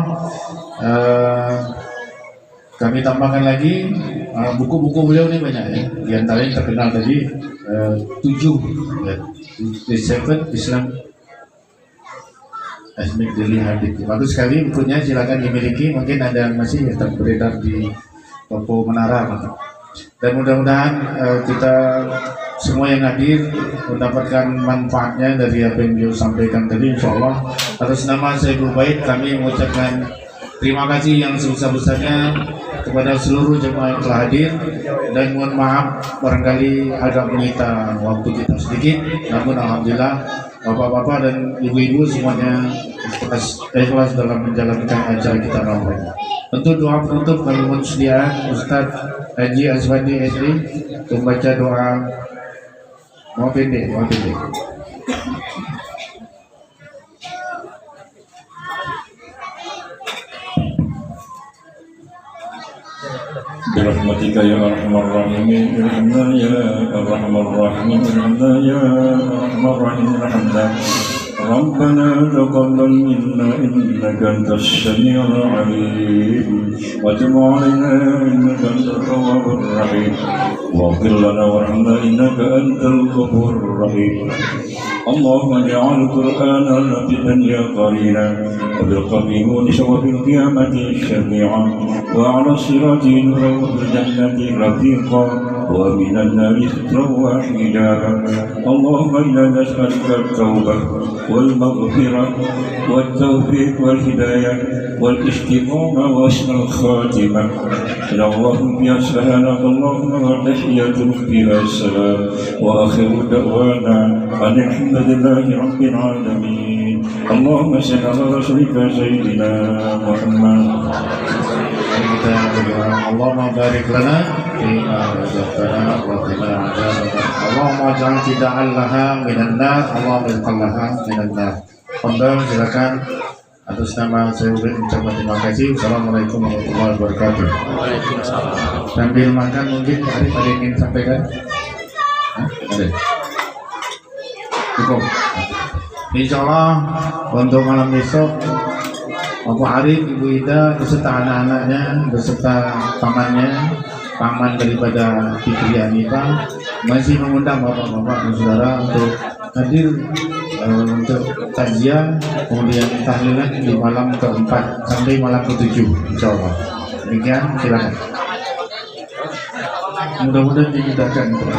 Speaker 1: kami tambahkan lagi buku-buku beliau ini banyak ya. Di antara yang terkenal tadi 7 ya, The Seven Islam Islamic Daily Hadith. Bagus sekali bukunya, silakan dimiliki. Mungkin ada yang masih beredar di toko Menara. Dan mudah-mudahan kita semua yang hadir mendapatkan manfaatnya dari apa yang beliau sampaikan tadi insyaallah. Atas nama Sayyidul Bait kami mengucapkan terima kasih yang sebesar-besarnya kepada seluruh jemaah yang telah hadir, dan mohon maaf barangkali agak menyita waktu kita sedikit, namun alhamdulillah bapak-bapak dan ibu-ibu semuanya ikhlas dalam menjalankan acara kita malam ini. Untuk doa penutup kami mohon sediaan Ustadz Haji Azwadi SD membaca doa mau pendek.
Speaker 5: برحمتك يا أرحم الراحمين ارحمنا يا أرحم الراحمين ارحمنا يا أرحم الراحمين ارحمنا ربنا تقبل منا إنك أنت السميع العليم وتب علينا إنك أنت التواب الرحيم واغفر لنا وارحمنا إنك أنت الغفور الرحيم اللهم اجعل القرآن في الدنيا قرينا وبالقبر مونسا وفي القيامة شفيعا وعلى الصراط نورا وفي الجنة رفيقا ومن النار سترا وحجابا اللهم إنا نسألك التوبة والمغفرة والتوفيق والهداية والاستقامة وحسن الخاتمة إلى الله بها سبحانك اللهم وتحياتنا فيها السلام وآخر دعوانا أن الحمد لله رب العالمين اللهم صل على رسولك سيدنا محمد.
Speaker 1: Kita berdoa, Allahumma barik lana fima razaqtana wa qina adzabannar. Allahumma ij'al tida'an laha minan nar, Allahumma ij'al laha minan nar. Fadhil, silakan. Atas nama saya ucapkan terima kasih. Assalamualaikum warahmatullahi wabarakatuh.
Speaker 2: Waalaikumsalam.
Speaker 1: Sambil makan mungkin Arif ada yang ingin sampaikan? Ada? Cukup. Insya Allah untuk malam besok Bapak Arif, Ibu Ida beserta anak-anaknya, beserta paman daripada Fikri Anita masih mengundang bapak-bapak dan saudara untuk hadir untuk takziah, kemudian tahlilan di malam keempat sampai malam ketujuh, insya Allah. Demikian, silakan. Mudah-mudahan dimudahkan untuk